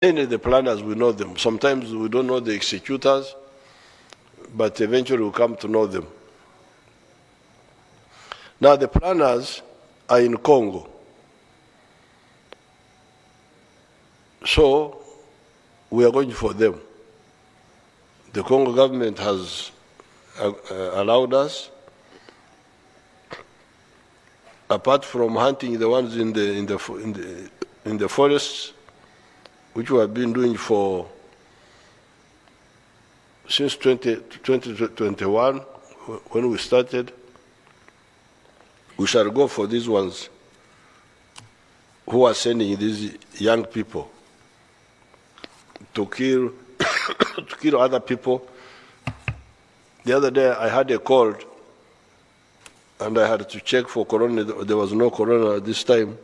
Mainly the planners, we know them. Sometimes we don't know the executors, but eventually we come to know them. Now the planners are in Congo. So we are going for them. The Congo government has allowed us, apart from hunting the ones in the forests, which we have been doing since 2021, when we started. We shall go for these ones who are sending these young people to kill to kill other people. The other day I had a cold and I had to check for corona. There was no corona at this time,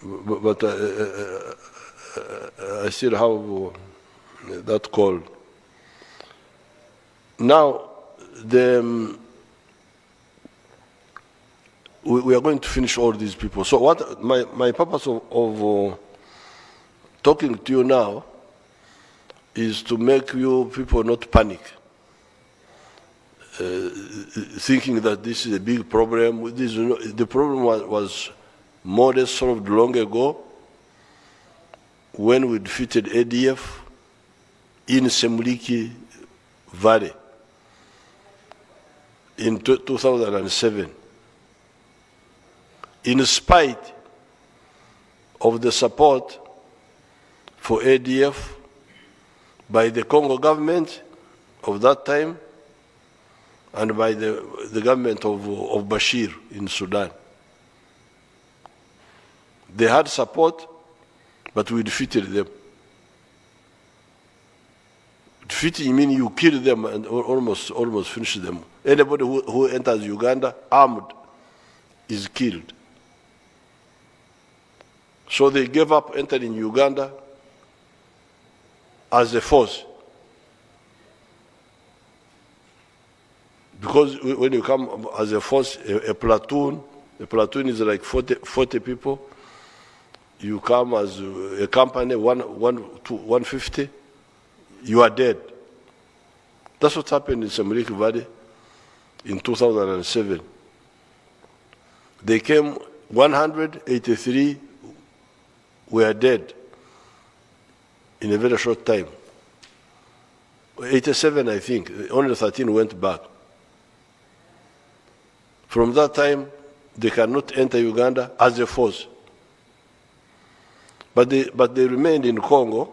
but I still have that cold. Now, we are going to finish all these people. So what my purpose of talking to you now is to make you people not panic, thinking that this is a big problem. The problem was more or less solved long ago when we defeated ADF in Semliki Valley in 2007. In spite of the support for ADF by the Congo government of that time and by the government of Bashir in Sudan. They had support, but we defeated them. Defeating means you kill them and almost finish them. Anybody who enters Uganda armed is killed. So they gave up entering Uganda as a force. Because when you come as a force, a platoon is like 40 people. You come as a company, 150, you are dead. That's what happened in Semliki Valley in 2007. They came, 183 were dead in a very short time. 87, I think, only 13 went back. From that time, they cannot enter Uganda as a force. But they remained in Congo,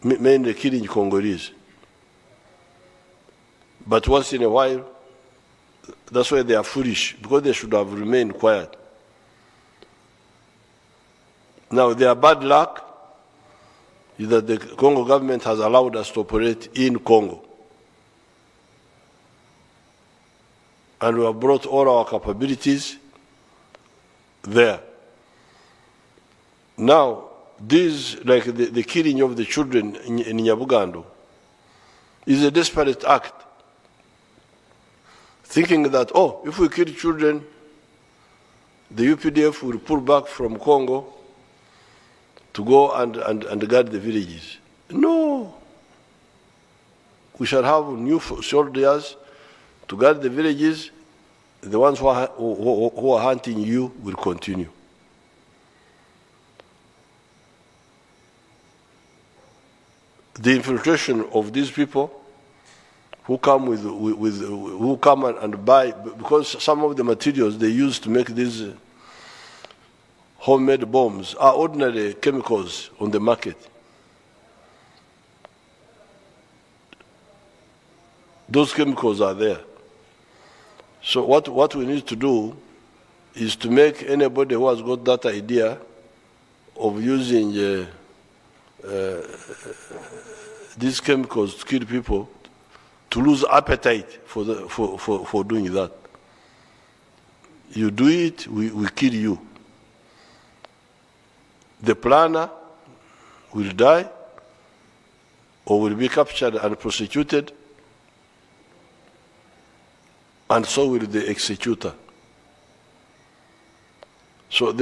mainly killing Congolese. But once in a while, that's why they are foolish, because they should have remained quiet. Now, their bad luck is that the Congo government has allowed us to operate in Congo. And we have brought all our capabilities there. Now, this, like the killing of the children in Nyabugando, is a desperate act. Thinking that, oh, if we kill children, the UPDF will pull back from Congo to go and guard the villages. No. We shall have new soldiers to guard the villages. The ones who are hunting you will continue. The infiltration of these people who come who come and buy, because some of the materials they use to make these homemade bombs are ordinary chemicals on the market. Those chemicals are there. So what we need to do is to make anybody who has got that idea of using these chemicals to kill people to lose appetite for doing that. You do it, we kill you. The planner will die or will be captured and prosecuted, and so will the executor. So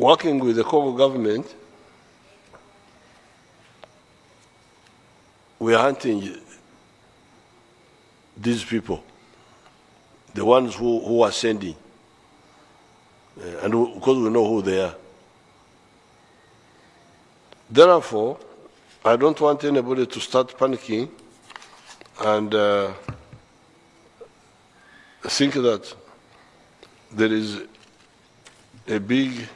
working with the Congo government, we are hunting these people, the ones who are sending, and because we know who they are. Therefore, I don't want anybody to start panicking and think that there is a big,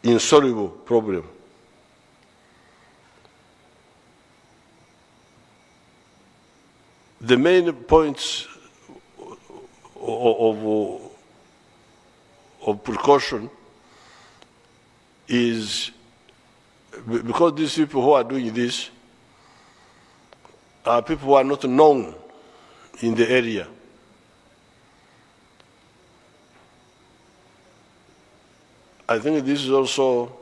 insoluble problem. The main points of precaution is because these people who are doing this are people who are not known in the area. I think this is also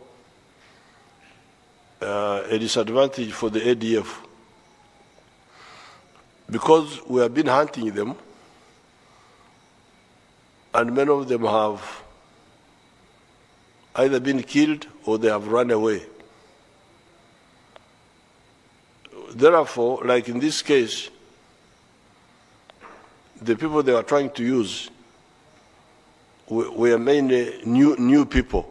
a disadvantage for the ADF, because we have been hunting them, and many of them have either been killed or they have run away. Therefore, like in this case, the people they are trying to use were mainly new people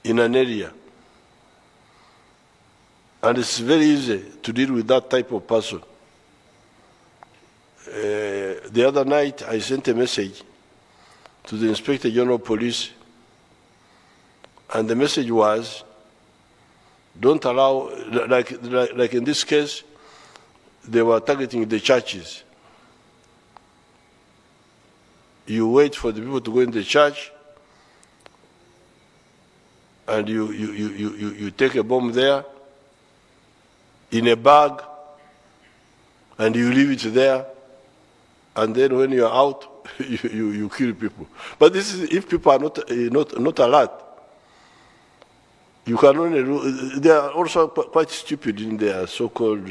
in an area. And it's very easy to deal with that type of person. The other night, I sent a message to the Inspector General of Police, and the message was, don't allow, like in this case, they were targeting the churches. You wait for the people to go in the church, and you take a bomb there in a bag, and you leave it there, and then when you are out, you kill people. But this is if people are not alert. You can only do, they are also quite stupid in their so-called.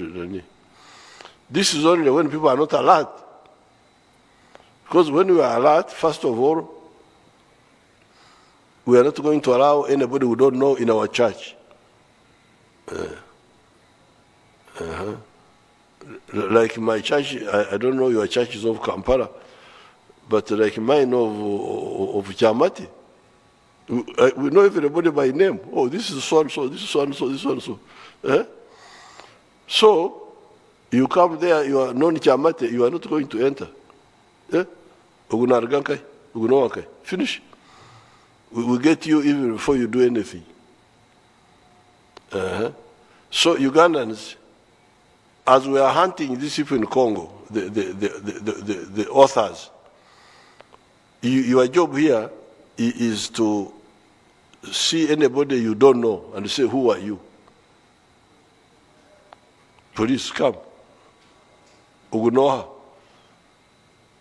This is only when people are not alert. Because when we are alert, first of all, we are not going to allow anybody we don't know in our church. Like my church, I don't know your churches of Kampala, but like mine of Chamati, we know everybody by name. Oh, this is so-and-so, this is so-and-so, this is so-and-so. So, you come there, you are non-Chamati, you are not going to enter. Finish. We will get you even before you do anything. So Ugandans, as we are hunting these people in Congo, the authors, your job here is to see anybody you don't know and say, who are you? Police, come. Ugunoha.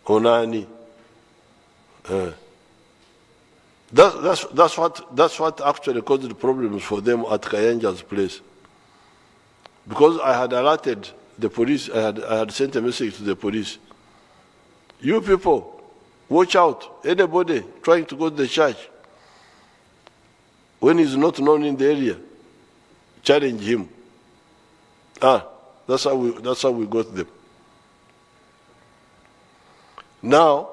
Onani. That's what actually caused the problems for them at Kayanja's place. Because I had alerted the police, I had sent a message to the police. You people, watch out. Anybody trying to go to the church, when he's not known in the area, challenge him. That's how we got them. Now,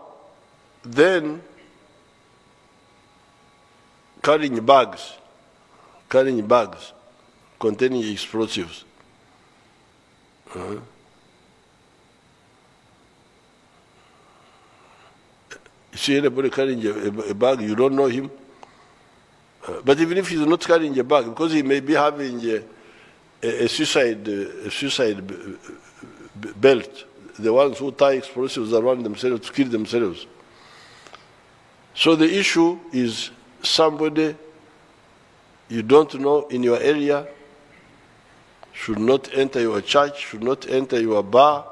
then, carrying bags containing explosives. You see anybody carrying a bag, you don't know him. But even if he's not carrying a bag, because he may be having a suicide belt, the ones who tie explosives around themselves to kill themselves. So the issue is somebody you don't know in your area should not enter your church, should not enter your bar.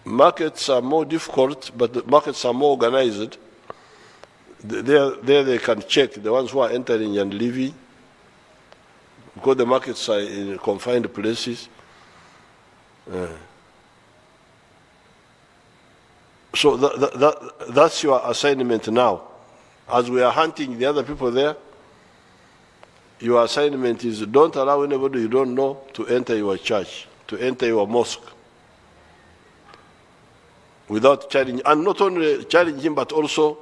Markets are more difficult, but the markets are more organized. There they can check the ones who are entering and leaving, because the markets are in confined places. So that's your assignment now. As we are hunting the other people there, your assignment is don't allow anybody you don't know to enter your church, to enter your mosque without challenging, and not only challenging but also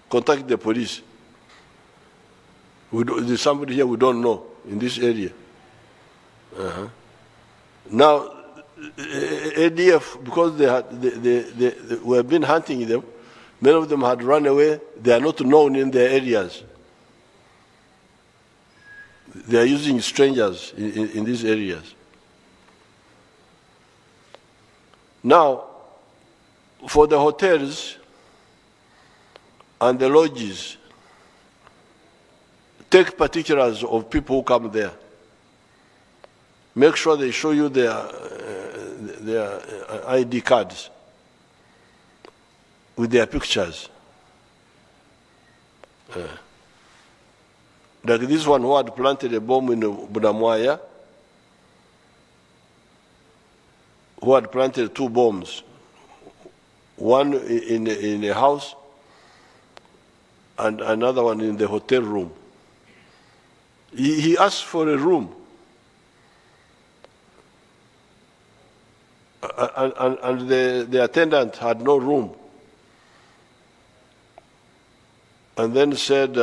contact the police. There's somebody here we don't know in this area. Now, ADF, because we have been hunting them, many of them had run away. They are not known in their areas. They are using strangers in these areas. Now, for the hotels and the lodges, take particulars of people who come there. Make sure they show you their ID cards with their pictures. Like this one who had planted a bomb in Budamwaya, who had planted 2 bombs, one in a house and another one in the hotel room. He asked for a room. And the attendant had no room. And then said,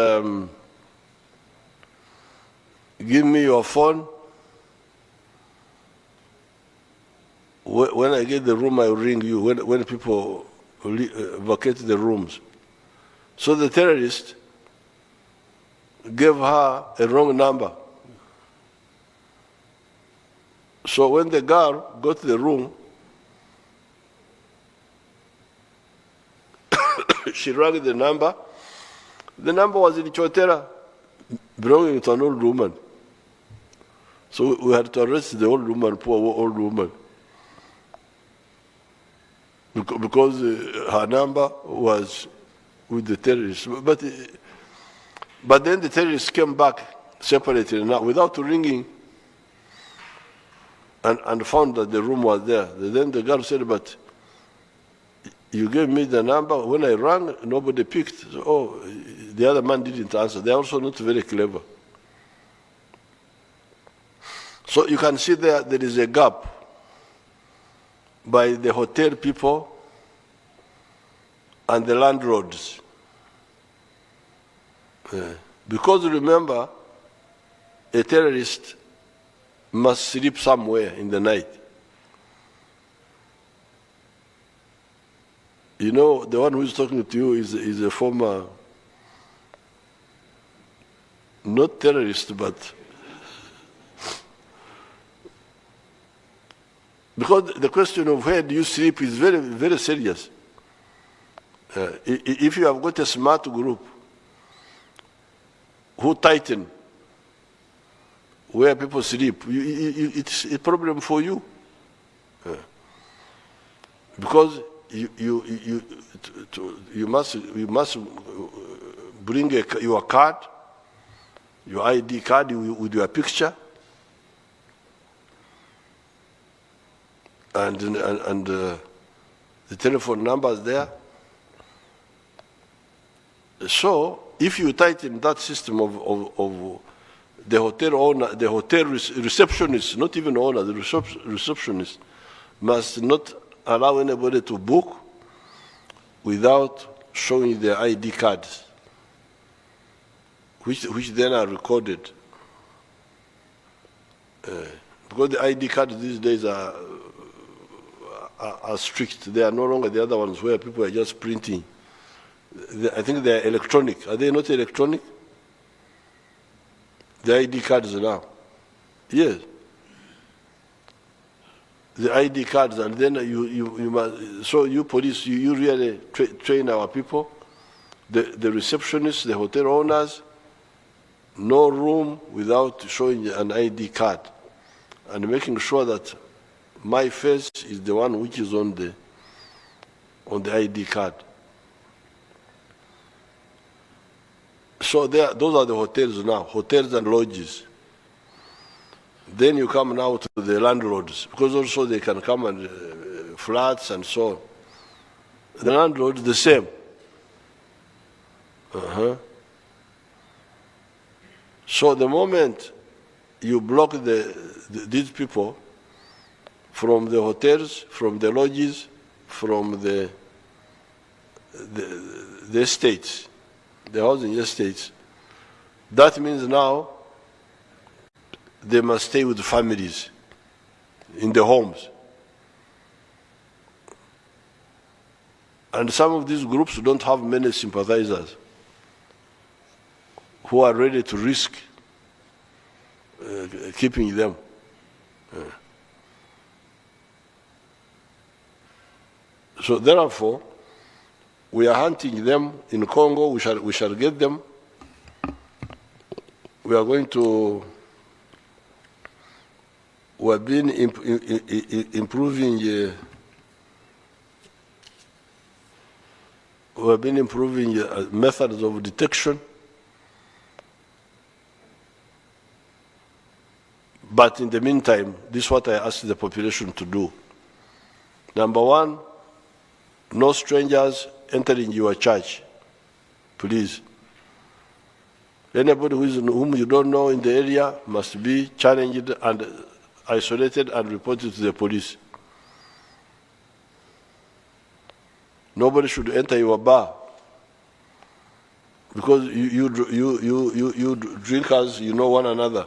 give me your phone. When I get the room, I'll ring you, when people vacate the rooms. So the terrorist gave her a wrong number. So when the girl got to the room, she rang the number. The number was in Chotera, belonging to an old woman. So we had to arrest the old woman, poor old woman, because her number was with the terrorists. But then the terrorists came back separated now without ringing and found that the room was there. Then the girl said, but you gave me the number. When I rang, nobody picked. So, oh, the other man didn't answer. They're also not very clever. So you can see there is a gap by the hotel people and the landlords. Because remember, a terrorist must sleep somewhere in the night. You know, the one who is talking to you is a former, not terrorist, but because the question of where do you sleep is very, very serious. If you have got a smart group who tighten where people sleep, it's a problem for you. Because you must bring your card, your ID card with your picture, and the telephone numbers there. So if you tighten that system of the hotel owner, the hotel receptionist, not even owner, the receptionist must not allow anybody to book without showing their ID cards, which then are recorded. Because the ID cards these days are strict. They are no longer the other ones where people are just printing. I think they are electronic. Are they not electronic? The ID cards now. Yes. The ID cards, and then you must, so you police, you really train our people, the receptionists, the hotel owners, no room without showing an ID card, and making sure that my face is the one which is on the ID card. So those are the hotels now, hotels and lodges. Then you come now to the landlords, because also they can come and flats and so on. The landlord, the same. So the moment you block these people from the hotels, from the lodges, from the estates, the housing estates, that means now they must stay with the families in the homes. And some of these groups don't have many sympathizers who are ready to risk keeping them. So therefore, we are hunting them in Congo. We shall get them. We are going to. We have been improving. We have been improving methods of detection. But in the meantime, this is what I ask the population to do. Number one, no strangers entering your church, please. Anybody whom you don't know in the area must be challenged and isolated and reported to the police. Nobody should enter your bar because you drinkers, you know one another.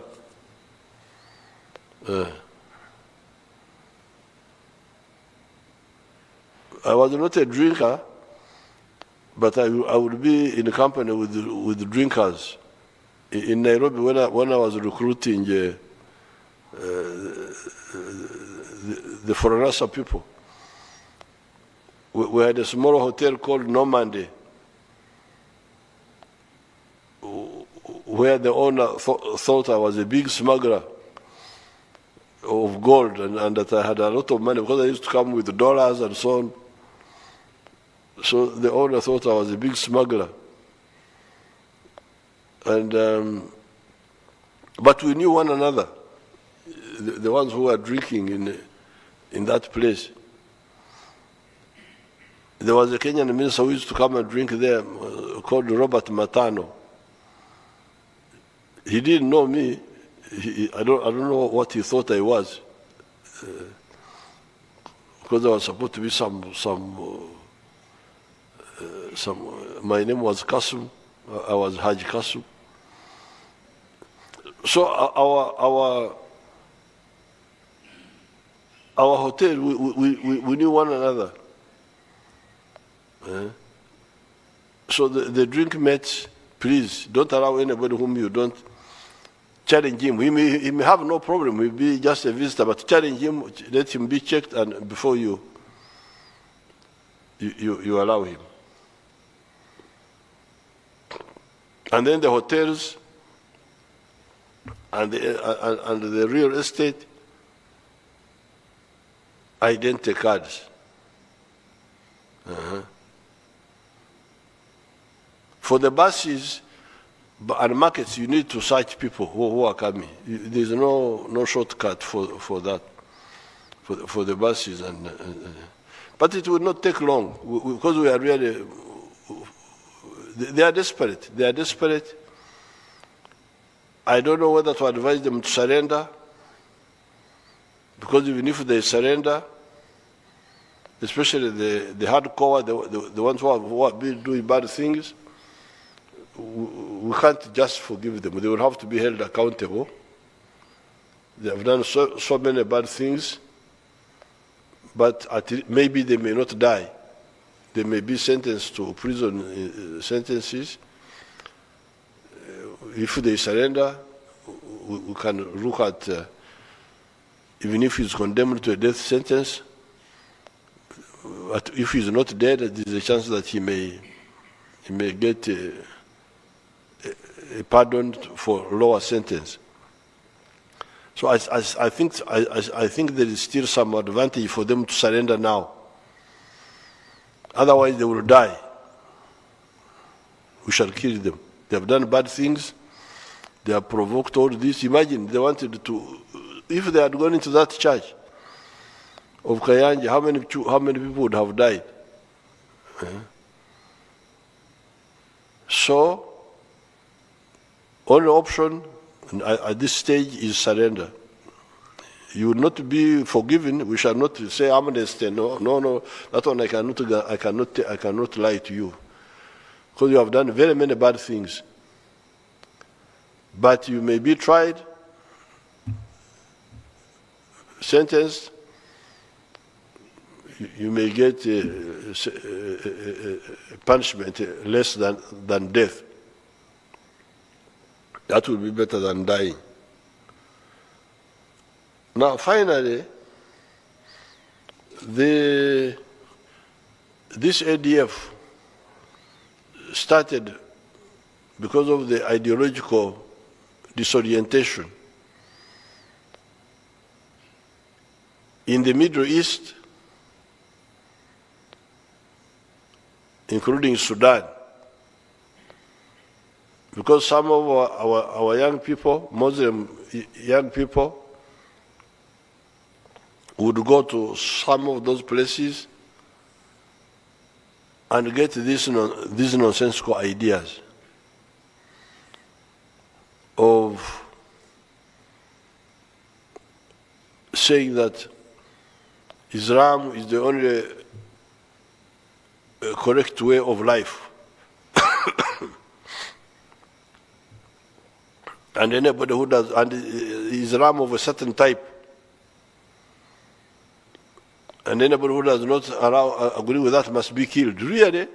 I was not a drinker, but I would be in company with the drinkers. In Nairobi, when I was recruiting the Foranasa people, we had a small hotel called Normandy, where the owner thought I was a big smuggler of gold and that I had a lot of money because I used to come with dollars and so on. So the owner thought I was a big smuggler. And, but we knew one another, the ones who were drinking in that place. There was a Kenyan minister who used to come and drink there called Robert Matano. He didn't know me. I don't know what he thought I was, because I was supposed to be some. My name was Kasum. I was Haji Kasum. So our hotel, we knew one another. So the drink mates, please don't allow anybody whom you don't challenge him. He may have no problem. He will be just a visitor, but challenge him. Let him be checked, and before you allow him. And then the hotels and the real estate, identity cards. For the buses and markets, you need to search people who are coming. There's no shortcut for that, for the buses. But it will not take long because we are really. They are desperate. They are desperate. I don't know whether to advise them to surrender, because even if they surrender, especially the hardcore, the ones who have been doing bad things, we can't just forgive them. They will have to be held accountable. They have done so many bad things, but maybe they may not die. They may be sentenced to prison sentences. If they surrender, we can look at, even if he's condemned to a death sentence, but if he's not dead, there's a chance that he may get a pardon for lower sentence. So I think there is still some advantage for them to surrender now. Otherwise, they will die. We shall kill them. They have done bad things. They have provoked all this. Imagine they wanted to, if they had gone into that church of Kayanja, how many people would have died? So, only option at this stage is surrender. You will not be forgiven. We shall not say amnesty. No, that one I cannot lie to you, because you have done very many bad things. But you may be tried, sentenced. You may get punishment less than death. That will be better than dying. Now, finally, this ADF started because of the ideological disorientation. In the Middle East, including Sudan, because some of our young people, Muslim young people, would go to some of those places and get these nonsensical ideas of saying that Islam is the only correct way of life. And anybody who does, and Islam of a certain type, and anybody who does not agree with that must be killed. Really?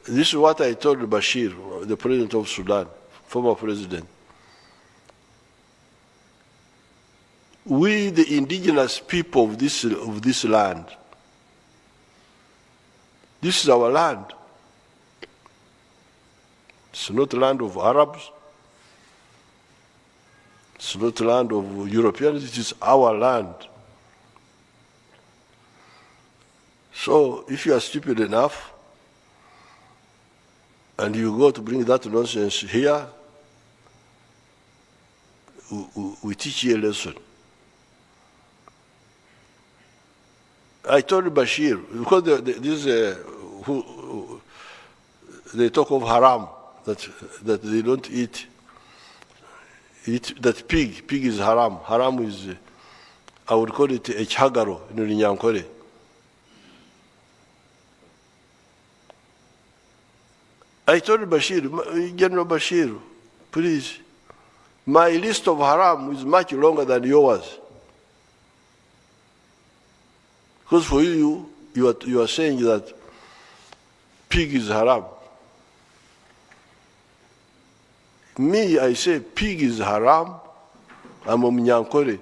This is what I told Bashir, the president of Sudan, former president. We, the indigenous people of this land, this is our land. It's not the land of Arabs. It's not the land of Europeans. It is our land. So if you are stupid enough and you go to bring that nonsense here, we teach you a lesson. I told Bashir, because they talk of haram, that they don't eat that pig. Pig is haram. Haram is, I would call it a chagaro in Nyankore. I told Bashir, General Bashir, please, my list of haram is much longer than yours. Because for you are saying that pig is haram. Me, I say pig is haram. I'm a Mnyankore.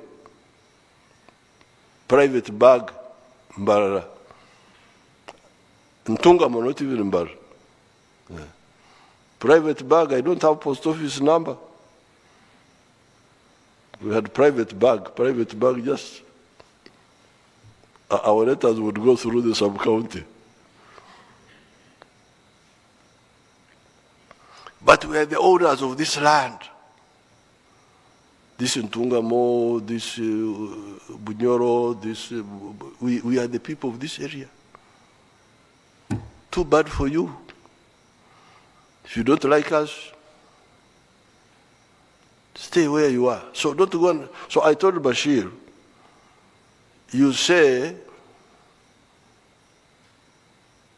Private bag, Mbarara. Ntunga, I'm not even Mbar. Yeah. Private bag, I don't have post office number. We had private bag just, our letters would go through the sub-county. But we are the owners of this land. This Ntungamo, this Bunyoro, this, we are the people of this area. Too bad for you. If you don't like us, stay where you are. So don't go on. So I told Bashir, you say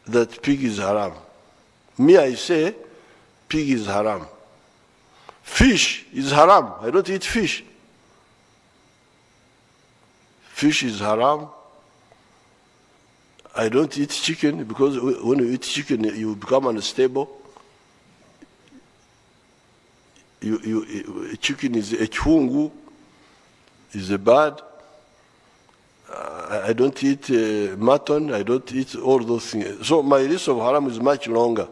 that pig is haram. Me, I say pig is haram. Fish is haram. I don't eat fish. Fish is haram. I don't eat chicken, because when you eat chicken, you become unstable. Chicken is a chungu, is a bad. I don't eat mutton. I don't eat all those things. So my list of haram is much longer.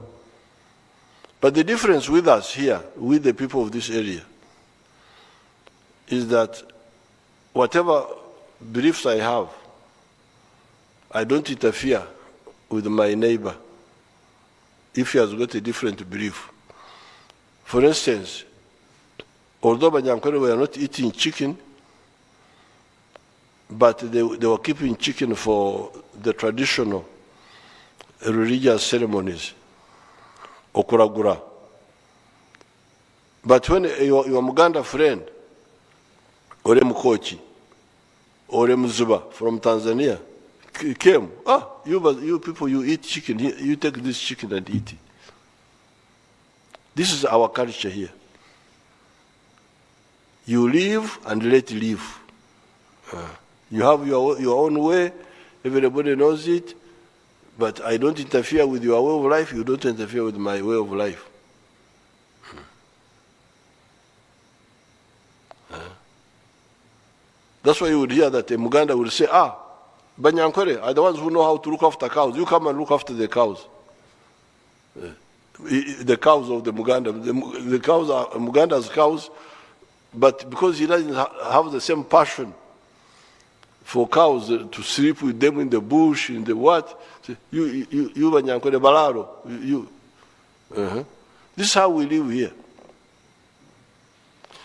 But the difference with us here, with the people of this area, is that whatever beliefs I have, I don't interfere with my neighbor if he has got a different belief. For instance, although Banyankore were not eating chicken, but they were keeping chicken for the traditional religious ceremonies, okuragura. But when your Muganda friend, Ore Mukochi, Ore Muzuba from Tanzania, came, you people, you eat chicken, you take this chicken and eat it. This is our culture here. You live and let live. You have your own way, everybody knows it, but I don't interfere with your way of life, you don't interfere with my way of life. That's why you would hear that a Muganda will say, Banyankore are the ones who know how to look after cows. You come and look after the cows. The cows of the Muganda. The cows are Muganda's cows, but because he doesn't have the same passion for cows to sleep with them in the bush, in the what, you Banyankore Balaro, This is how we live here.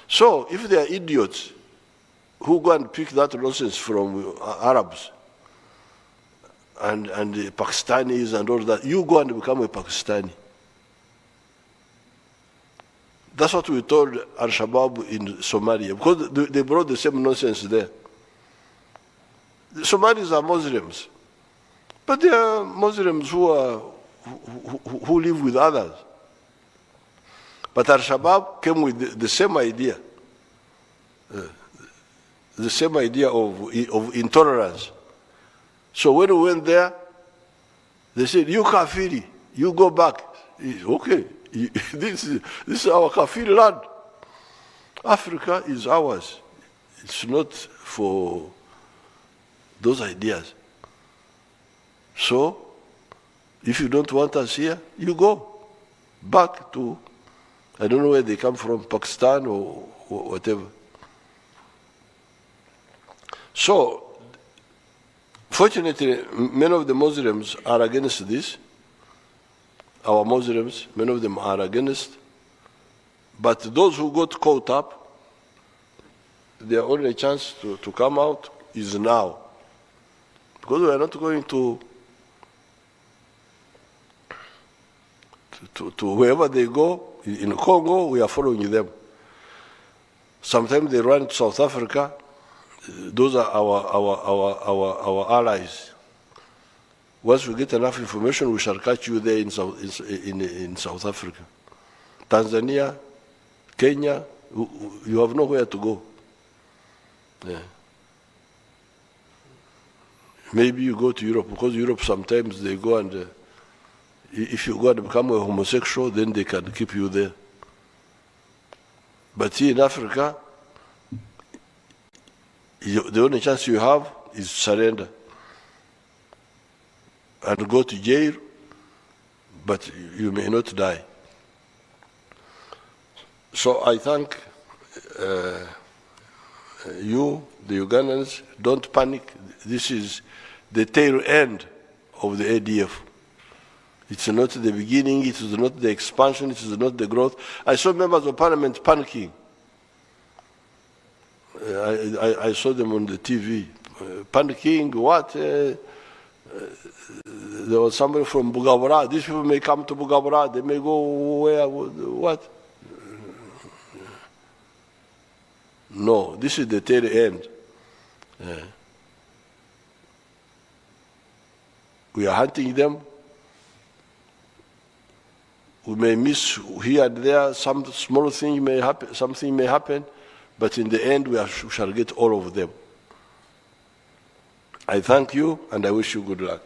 So if they are idiots who go and pick that nonsense from Arabs and the Pakistanis and all that, you go and become a Pakistani. That's what we told Al-Shabaab in Somalia, because they brought the same nonsense there. The Somalis are Muslims, but they are Muslims who live with others. But Al-Shabaab came with the same idea. The same idea of intolerance. So when we went there, they said, you Kafiri, you go back. Okay, this is our Kafiri land. Africa is ours. It's not for those ideas. So, if you don't want us here, you go back to, I don't know where they come from, Pakistan or whatever. So, fortunately, many of the Muslims are against this. Our Muslims, many of them are against. But those who got caught up, their only chance to come out is now. Because we are not going to wherever they go. In Congo, we are following them. Sometimes they run to South Africa. Those are our allies. Once we get enough information, we shall catch you there in South Africa. Tanzania, Kenya, you have nowhere to go. Yeah. Maybe you go to Europe, because Europe sometimes they go and, if you go and become a homosexual, then they can keep you there. But here in Africa, the only chance you have is surrender and go to jail, but you may not die. So I thank you, the Ugandans. Don't panic. This is the tail end of the ADF. It's not the beginning, it is not the expansion, it is not the growth. I saw members of parliament panicking. I saw them on the TV, panicking, what? There was somebody from Bugabura. These people may come to Bugabura, they may go where, what? No, this is the tail end. We are hunting them. We may miss here and there, some small thing may happen, something may happen, but in the end we shall get all of them. I thank you and I wish you good luck.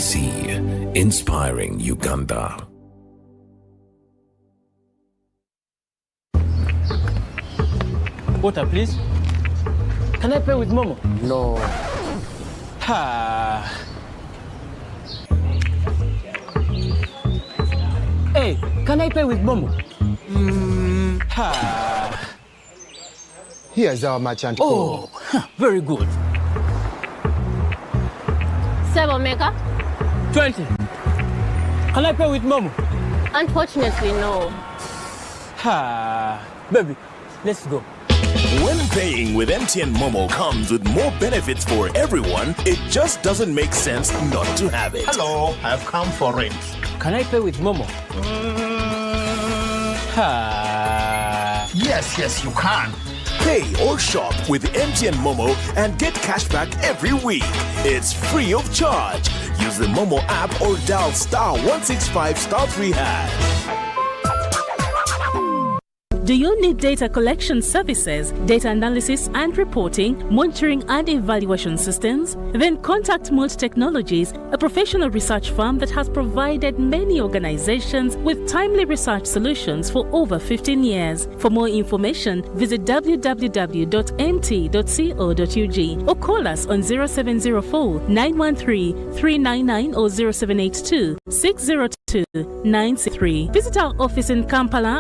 NBC, inspiring Uganda. Water, please. Can I pay with Momo? No. Ha. Hey, can I pay with Momo? Ha. Here's our merchant Oh, very good. 7 mega? 20. Can I pay with Momo? Unfortunately, no. Ha. Baby, let's go. When paying with MTN Momo comes with more benefits for everyone, it just doesn't make sense not to have it. Hello, I've come for rent. Can I pay with Momo? Ha. Yes, you can. Pay or shop with MTN Momo and get cash back every week. It's free of charge. Use the Momo app or dial *165*3#. Do you need data collection services, data analysis and reporting, monitoring and evaluation systems? Then contact Mold Technologies, a professional research firm that has provided many organizations with timely research solutions for over 15 years. For more information, visit www.mt.co.ug or call us on 0704 913 399 or 0782 602 963. Visit our office in Kampala